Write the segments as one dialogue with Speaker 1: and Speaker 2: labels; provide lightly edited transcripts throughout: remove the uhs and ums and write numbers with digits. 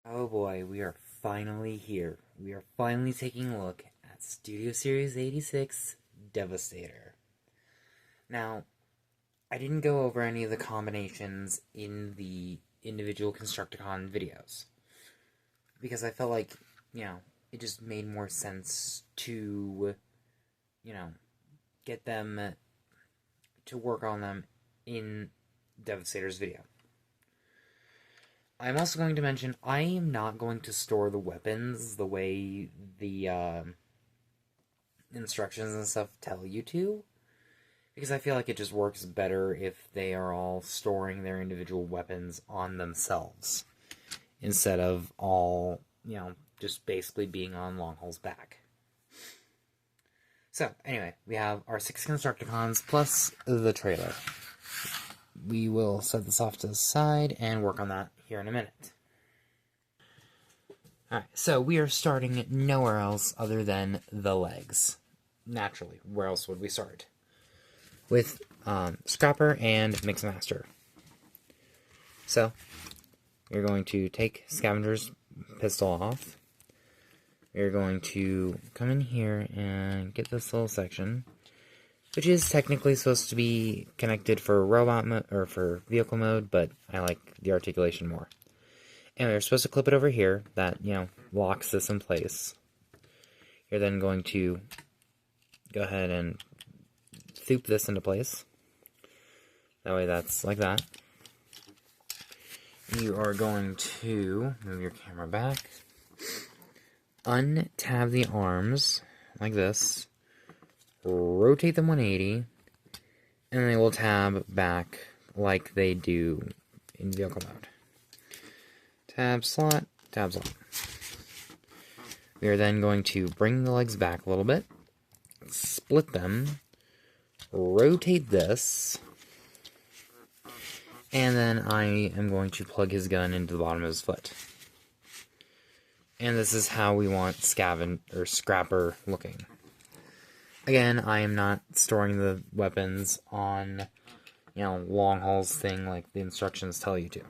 Speaker 1: Oh boy, we are finally here. We are finally taking a look at Studio Series 86 Devastator. Now, I didn't go over any of the combinations in the individual Constructicon videos because I felt like, it just made more sense to, get them to work on them in Devastator's video. I'm also going to mention, I am not going to store the weapons the way the instructions and stuff tell you to, because I feel like it just works better if they are all storing their individual weapons on themselves, instead of all, just basically being on Longhaul's back. So, anyway, we have our 6 Constructicons plus the trailer. We will set this off to the side and work on that here in a minute. Alright, so we are starting nowhere else other than the legs. Naturally, where else would we start? With Scrapper and Mixmaster. So, you're going to take Scavenger's pistol off. You're going to come in here and get this little section, which is technically supposed to be connected for robot mode or for vehicle mode, but I like the articulation more. And you're supposed to clip it over here. That, locks this in place. You're then going to go ahead and thoop this into place. That way that's like that. You are going to move your camera back. Untab the arms like this. Rotate them 180, and they will tab back like they do in vehicle mode. Tab slot, tab slot. We are then going to bring the legs back a little bit, split them, rotate this, and then I am going to plug his gun into the bottom of his foot. And this is how we want Scrapper looking. Again, I am not storing the weapons on, Longhaul's thing like the instructions tell you to.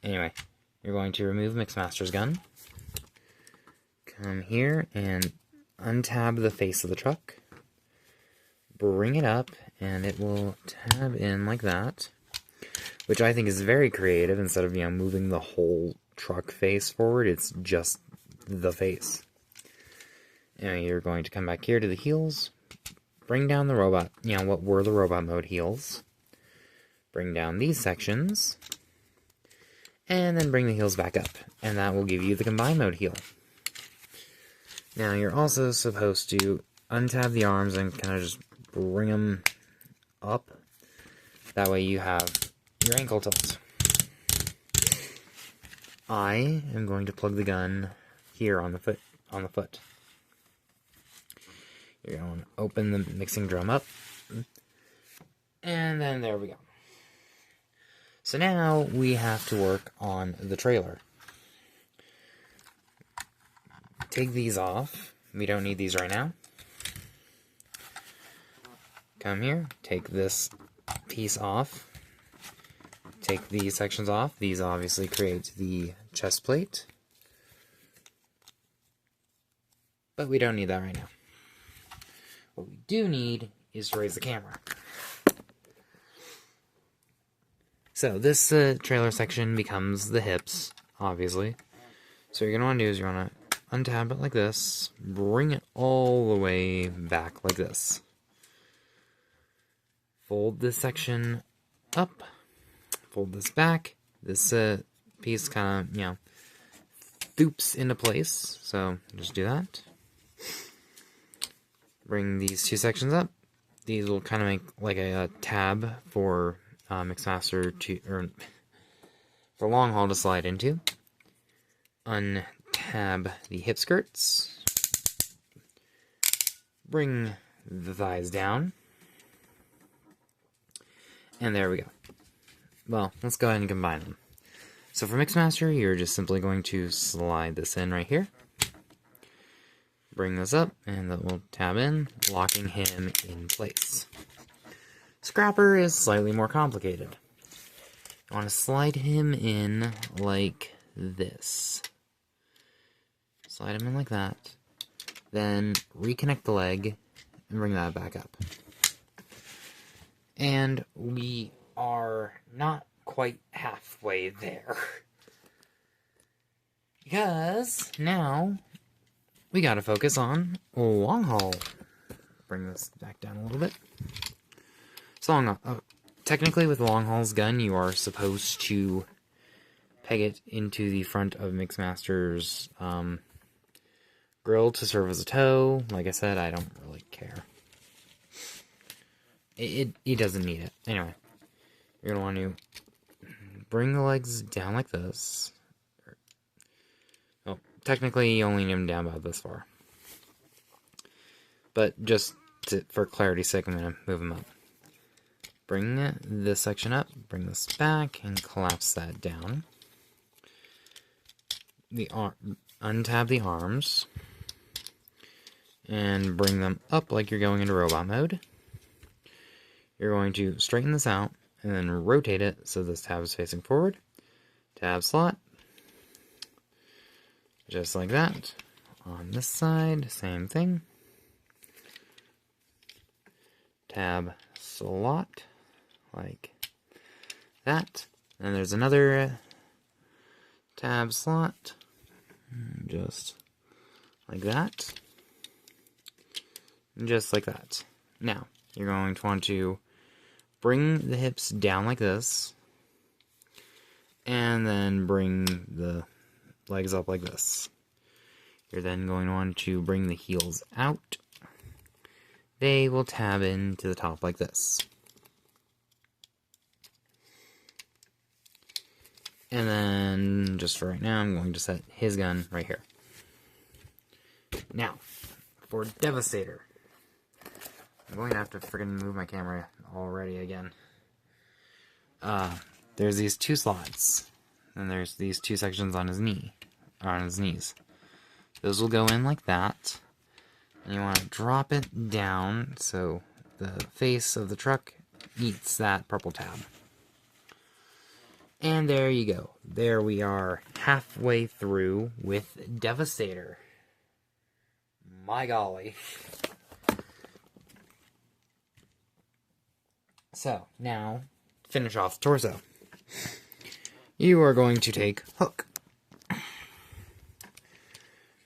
Speaker 1: Anyway, you're going to remove Mixmaster's gun. Come here and untab the face of the truck. Bring it up, and it will tab in like that, which I think is very creative. Instead of, moving the whole truck face forward, it's just the face. And you're going to come back here to the heels, bring down the robot, what were the robot mode heels, bring down these sections, and then bring the heels back up, and that will give you the combined mode heel. Now you're also supposed to untab the arms and kind of just bring them up, that way you have your ankle tilt. I am going to plug the gun here on the foot. You're going to open the mixing drum up, and then there we go. So now we have to work on the trailer. Take these off. We don't need these right now. Come here, take this piece off. Take these sections off. These obviously create the chest plate, but we don't need that right now. What we do need is to raise the camera. So this trailer section becomes the hips, obviously. So what you're going to want to do is you're going to untab it like this, bring it all the way back like this. Fold this section up, fold this back. This piece kind of, thoops into place, so just do that. Bring these two sections up. These will kind of make like a tab for Mixmaster or for Longhaul to slide into. Untab the hip skirts. Bring the thighs down. And there we go. Well, let's go ahead and combine them. So for Mixmaster, you're just simply going to slide this in right here. Bring this up, and that will tab in, locking him in place. Scrapper is slightly more complicated. I want to slide him in like this. Slide him in like that. Then reconnect the leg and bring that back up. And we are not quite halfway there. Because now we gotta focus on long haul. Bring this back down a little bit. So technically with long haul's gun, you are supposed to peg it into the front of Mixmaster's grill to serve as a toe. Like I said, I don't really care. He doesn't need it. Anyway, you're gonna want to bring the legs down like this. Well, technically, you only need them down about this far. But just for clarity's sake, I'm gonna move them up. Bring this section up, bring this back, and collapse that down. Untab the arms, and bring them up like you're going into robot mode. You're going to straighten this out, and then rotate it so this tab is facing forward. Tab slot. Just like that. On this side, same thing. Tab slot. Like that. And there's another tab slot. Just like that. Just like that. Now, you're going to want to bring the hips down like this, and then bring the legs up like this. You're then going to want to bring the heels out. They will tab into the top like this. And then, just for right now, I'm going to set his gun right here. Now, for Devastator. I'm going to have to freaking move my camera already again. There's these two slots, and there's these two sections on his knee, or on his knees. Those will go in like that, and you want to drop it down so the face of the truck meets that purple tab. And there you go. There we are, halfway through with Devastator. My golly. So, now, finish off the torso. You are going to take Hook.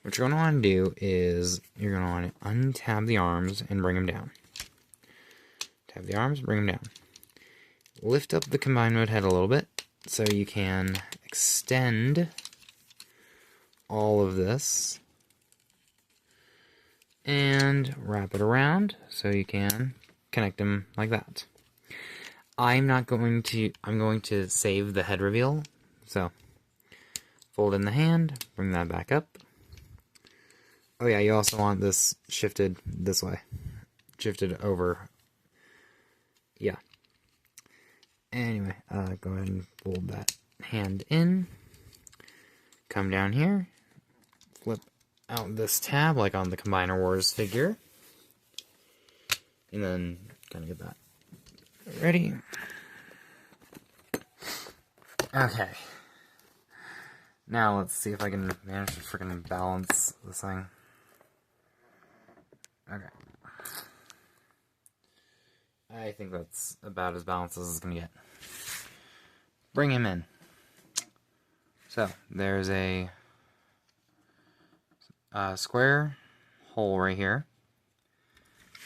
Speaker 1: What you're going to want to do is, you're going to want to untab the arms and bring them down. Tab the arms, bring them down. Lift up the combined mode head a little bit, so you can extend all of this. And wrap it around, so you can connect them like that. I'm going to save the head reveal, so fold in the hand, bring that back up. Oh yeah, you also want this shifted this way. Shifted over. Yeah. Anyway, go ahead and fold that hand in. Come down here. Flip out this tab like on the Combiner Wars figure. And then kind of get that ready. Okay. Now let's see if I can manage to freaking balance this thing. Okay. I think that's about as balanced as it's gonna get. Bring him in. So, there's a square hole right here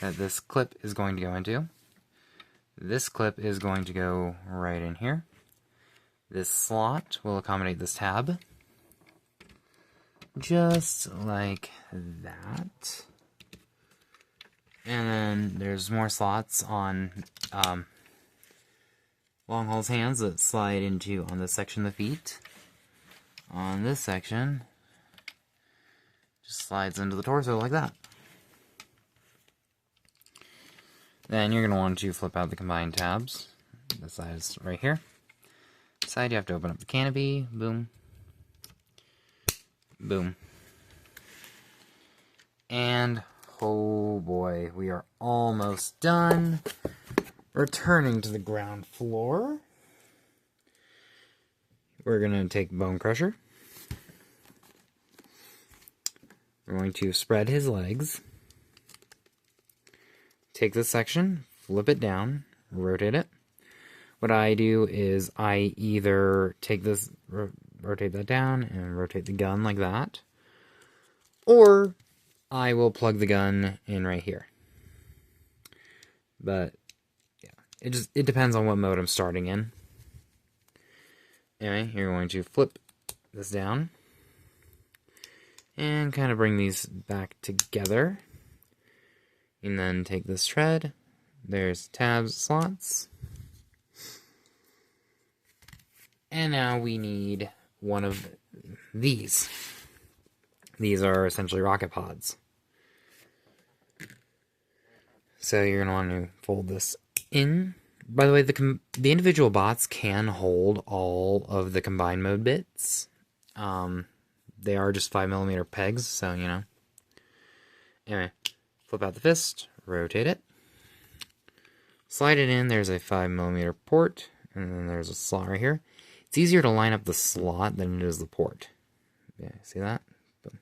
Speaker 1: that this clip is going to go into. This clip is going to go right in here. This slot will accommodate this tab. Just like that. And then there's more slots on long haul's hands that slide into on this section of the feet. On this section, just slides into the torso like that. Then you're going to want to flip out the combined tabs. The side is right here. Side, you have to open up the canopy. Boom. Boom. And, oh boy, we are almost done. Returning to the ground floor. we're going to take Bone Crusher. We're going to spread his legs. Take this section, flip it down, rotate it. What I do is I either take this, rotate that down, and rotate the gun like that. Or I will plug the gun in right here. But yeah, it depends on what mode I'm starting in. Anyway, you're going to flip this down and kind of bring these back together. And then take this tread. There's tabs, slots. And now we need one of these. These are essentially rocket pods. So you're going to want to fold this in. By the way, the individual bots can hold all of the combined mode bits. They are just 5mm pegs, so you know. Anyway, flip out the fist, rotate it. Slide it in, there's a 5mm port, and then there's a slot right here. It's easier to line up the slot than it is the port. Yeah, see that? Boom.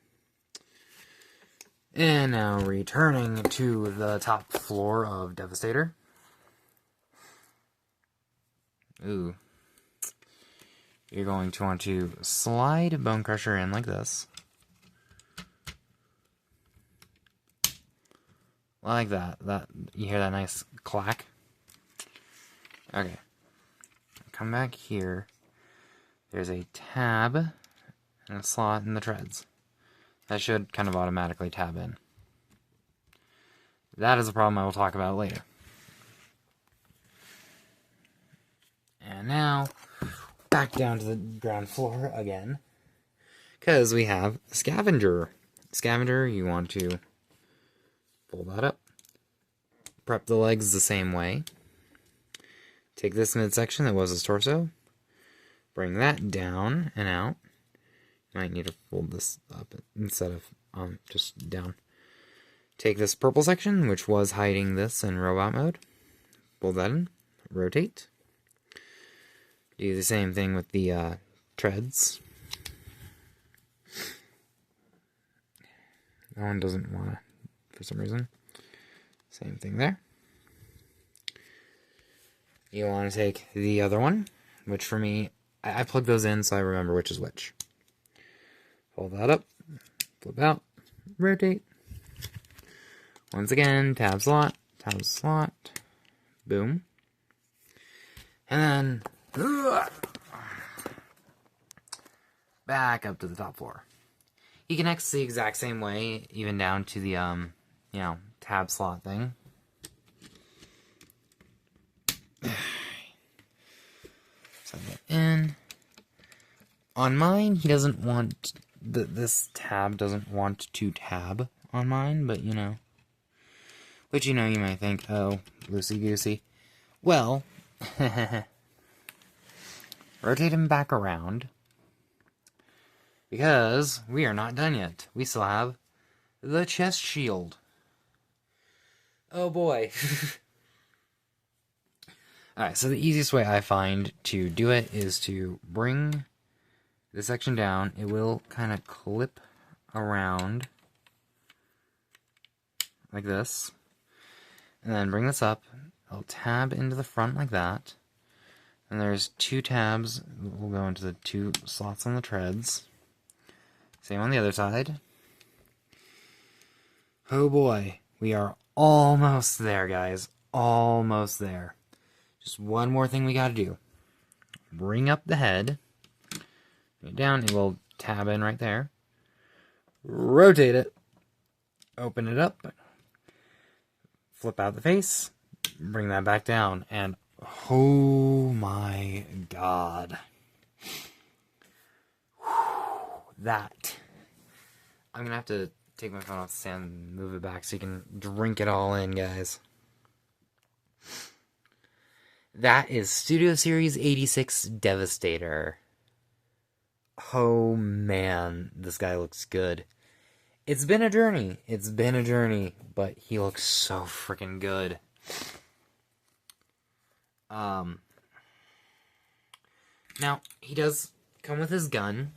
Speaker 1: And now returning to the top floor of Devastator. Ooh. You're going to want to slide Bone Crusher in like this. Like that. You hear that nice clack? Okay. Come back here. There's a tab and a slot in the treads. That should kind of automatically tab in. That is a problem I will talk about later. And now, back down to the ground floor again. Because we have a scavenger. Scavenger, you want to fold that up. Prep the legs the same way. Take this midsection that was his torso. Bring that down and out. You might need to fold this up instead of just down. Take this purple section, which was hiding this in robot mode. Fold that in. Rotate. Do the same thing with the treads. That one doesn't want to, for some reason. Same thing there. You want to take the other one, which for me, I plug those in so I remember which is which. Fold that up, flip out, rotate. Once again, tab slot, boom. And then back up to the top floor. You can X the exact same way, even down to the tab slot thing. Set that in. On mine, he doesn't want this tab doesn't want to tab on mine, but you know. Which you might think, oh, loosey goosey. Well, rotate him back around. Because we are not done yet. We still have the chest shield. Oh boy. Alright, so the easiest way I find to do it is to bring this section down. It will kind of clip around like this. And then bring this up. I'll tab into the front like that. And there's two tabs that will go into the two slots on the treads. Same on the other side. Oh boy, we are almost there, guys. Almost there. Just one more thing we gotta do. Bring up the head. Bring it down, it will tab in right there. Rotate it. Open it up. Flip out the face. Bring that back down. And oh my god. That. I'm gonna have to take my phone off the stand and move it back so you can drink it all in, guys. That is Studio Series 86 Devastator. Oh man, this guy looks good. It's been a journey. It's been a journey, but he looks so freaking good. Now, he does come with his gun.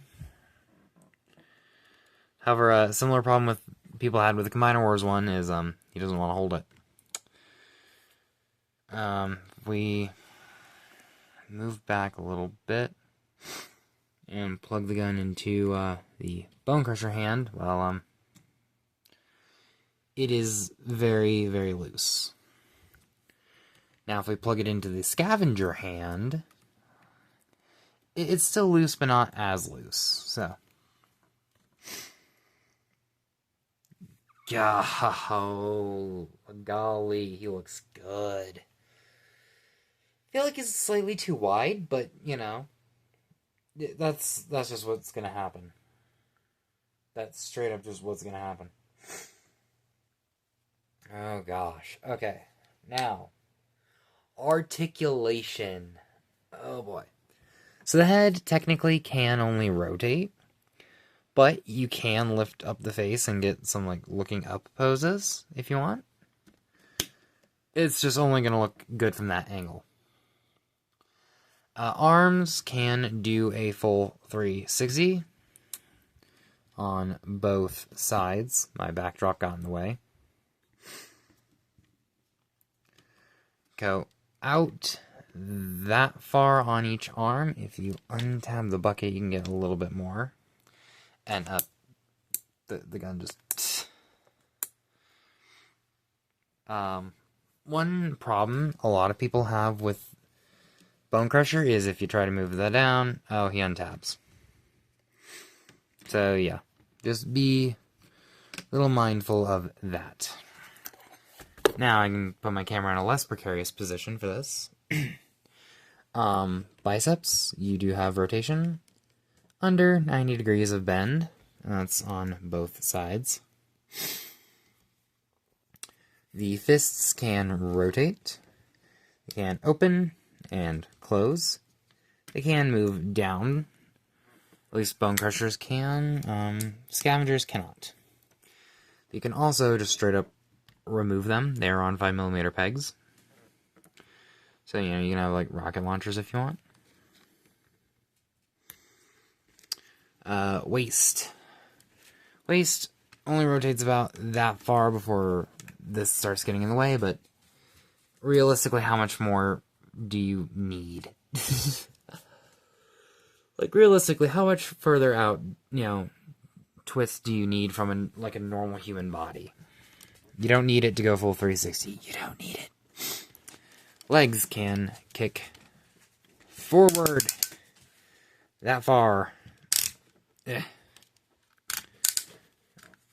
Speaker 1: However, a similar problem with people had with the Combiner Wars one is he doesn't want to hold it. We move back a little bit and plug the gun into the Bone Crusher hand. Well, it is very, very loose. Now, if we plug it into the Scavenger hand, it's still loose, but not as loose. So, oh, golly, he looks good. I feel like he's slightly too wide, but, you know, that's just what's gonna happen. That's straight up just what's gonna happen. Oh, gosh. Okay, now, articulation. Oh, boy. So the head technically can only rotate, but you can lift up the face and get some, like, looking up poses if you want. It's just only going to look good from that angle. Arms can do a full 360 on both sides. My backdrop got in the way. Go out that far on each arm. If you untab the bucket, you can get a little bit more. And up, the gun just... One problem a lot of people have with Bone Crusher is if you try to move that down, oh, he untabs. So, yeah. Just be a little mindful of that. Now I can put my camera in a less precarious position for this. Biceps, you do have rotation. Under 90 degrees of bend. That's on both sides. The fists can rotate. They can open and close. They can move down. At least Bone Crushers can. Scavengers cannot. You can also just straight up remove them. They're on 5mm pegs. So, you know, you can have, like, rocket launchers if you want. Waist. Waist only rotates about that far before this starts getting in the way, but realistically, how much more do you need? Like, realistically, how much further out, you know, twist do you need from, a normal human body? You don't need it to go full 360. You don't need it. Legs can kick forward that far.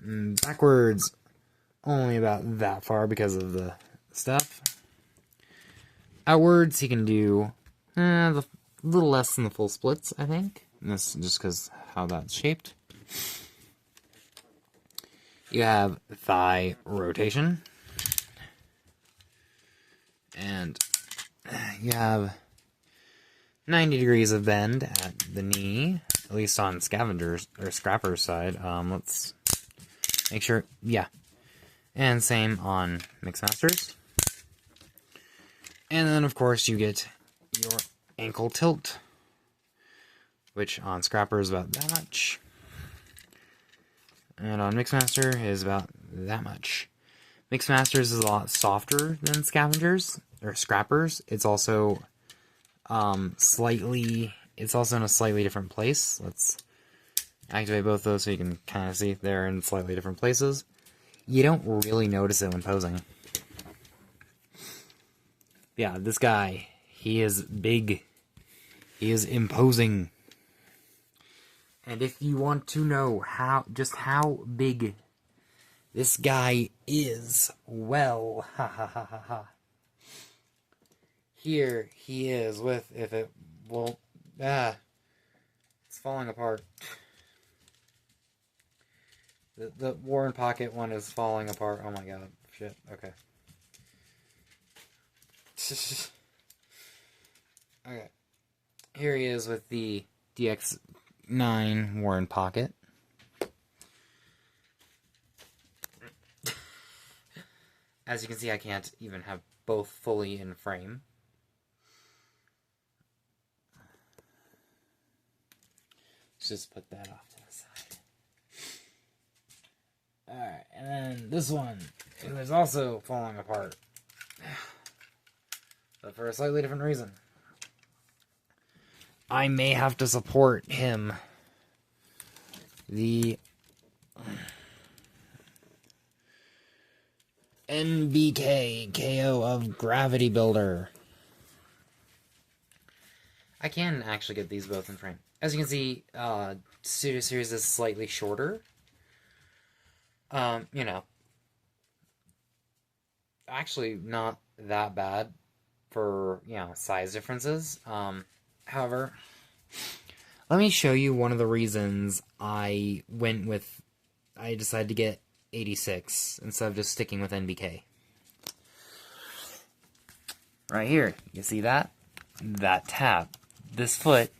Speaker 1: Backwards only about that far because of the stuff. Outwards he can do a little less than the full splits, I think. And that's just because how that's shaped. You have thigh rotation. And you have 90 degrees of bend at the knee, at least on Scavengers, or Scrapper's side. Let's make sure, yeah. And same on Mixmasters. And then, of course, you get your ankle tilt, which on Scrapper is about that much. And on Mixmaster is about that much. Mixmasters is a lot softer than Scavengers, or Scrappers. It's also it's also in a slightly different place. Let's activate both those so you can kind of see they're in slightly different places. You don't really notice it when posing. Yeah, this guy, he is big. He is imposing. And if you want to know how big this guy is, well, here he is with, it's falling apart. The War and Pocket one is falling apart. Oh my god, shit, okay. Okay. Here he is with the DX9 War and Pocket. As you can see, I can't even have both fully in frame. Let's just put that off to the side. Alright, and then this one is also falling apart. But for a slightly different reason. I may have to support him. The NBK KO of Gravity Builder. I can actually get these both in frame. As you can see, Studio Series is slightly shorter. You know, actually not that bad for, you know, size differences. However, let me show you one of the reasons I decided to get 86 instead of just sticking with NBK. Right here, you see that? That tab. This foot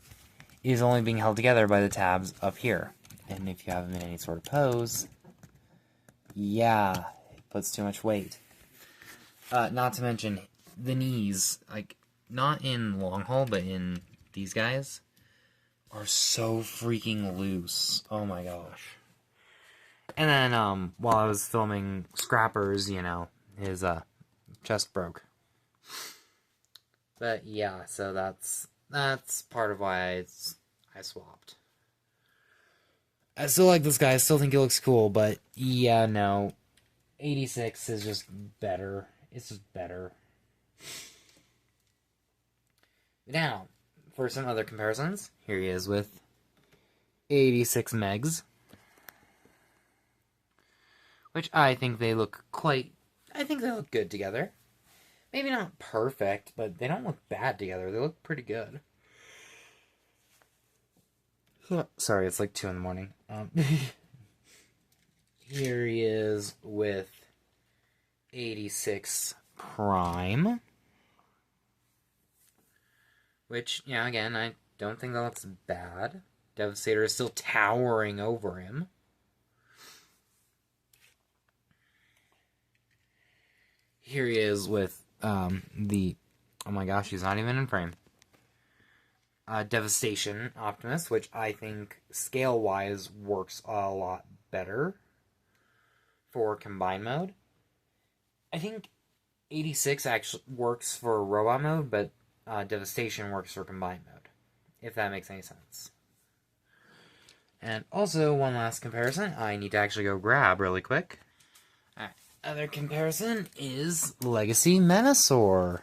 Speaker 1: is only being held together by the tabs up here. And if you have them in any sort of pose, yeah, it puts too much weight. Not to mention, the knees, like, not in long haul, but in these guys, are so freaking loose. Oh my gosh. And then, while I was filming Scrappers, you know, his, chest broke. But, yeah, so that's part of why I swapped. I still like this guy, I still think he looks cool, but, yeah, no. 86 is just better. It's just better. Now, for some other comparisons, here he is with 86 megs. Which I think they look good together. Maybe not perfect, but they don't look bad together. They look pretty good. Sorry, it's like 2 in the morning. Here he is with 86 Prime. Which, yeah, again, I don't think that looks bad. Devastator is still towering over him. Here he is with oh my gosh, he's not even in frame. Devastation Optimus, which I think scale-wise works a lot better for combined mode. I think 86 actually works for robot mode, but Devastation works for combined mode, if that makes any sense. And also, one last comparison I need to actually go grab really quick. Alright, other comparison is Legacy Menasor.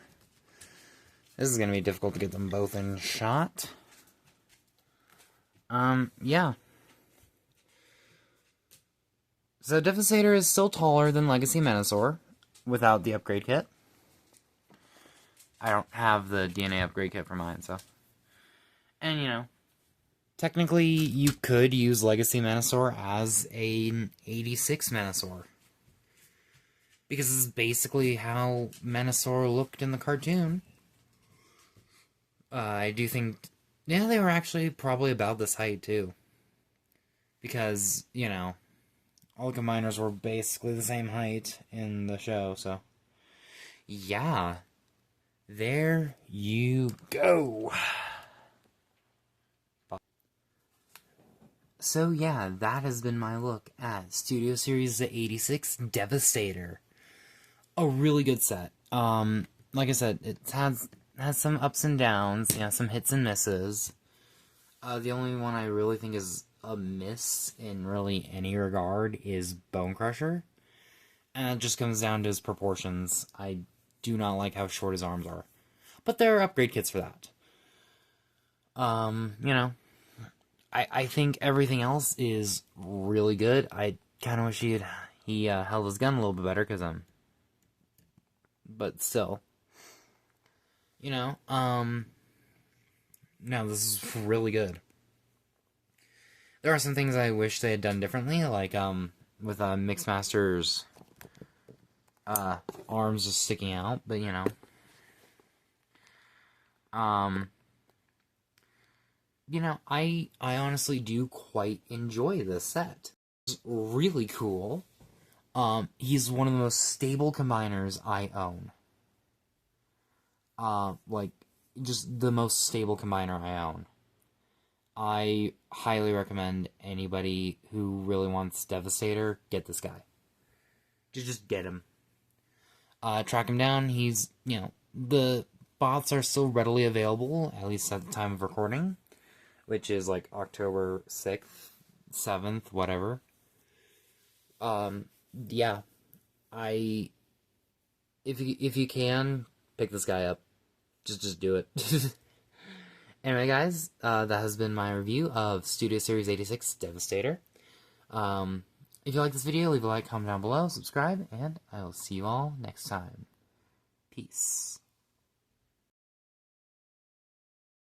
Speaker 1: This is going to be difficult to get them both in shot. Yeah. So Devastator is still taller than Legacy Menasor without the upgrade kit. I don't have the DNA upgrade kit for mine, so. And, you know, technically you could use Legacy Menasor as an 86 Menasor. Because this is basically how Menasor looked in the cartoon. I do think, yeah, they were actually probably about this height, too. Because, you know, all the combiners were basically the same height in the show, so. Yeah. There you go. So, yeah, that has been my look at Studio Series 86 Devastator. A really good set. Like I said, it has some ups and downs, you know, some hits and misses. The only one I really think is a miss in really any regard is Bone Crusher. And it just comes down to his proportions. I do not like how short his arms are. But there are upgrade kits for that. You know, I think everything else is really good. I kind of wish he held his gun a little bit better, because, but still. You know, no, this is really good. There are some things I wish they had done differently, like, with, Mixmaster's, arms just sticking out, but, you know. You know, I honestly do quite enjoy this set. It's really cool. He's one of the most stable combiners I own. Like, just the most stable combiner I own. I highly recommend anybody who really wants Devastator, get this guy. Just get him. Track him down. He's, the bots are still readily available, at least at the time of recording, which is like October 6th, 7th, whatever. Yeah. If you can, pick this guy up. Just do it. Anyway, guys, that has been my review of Studio Series 86 Devastator. If you like this video, leave a like, comment down below, subscribe, and I will see you all next time. Peace.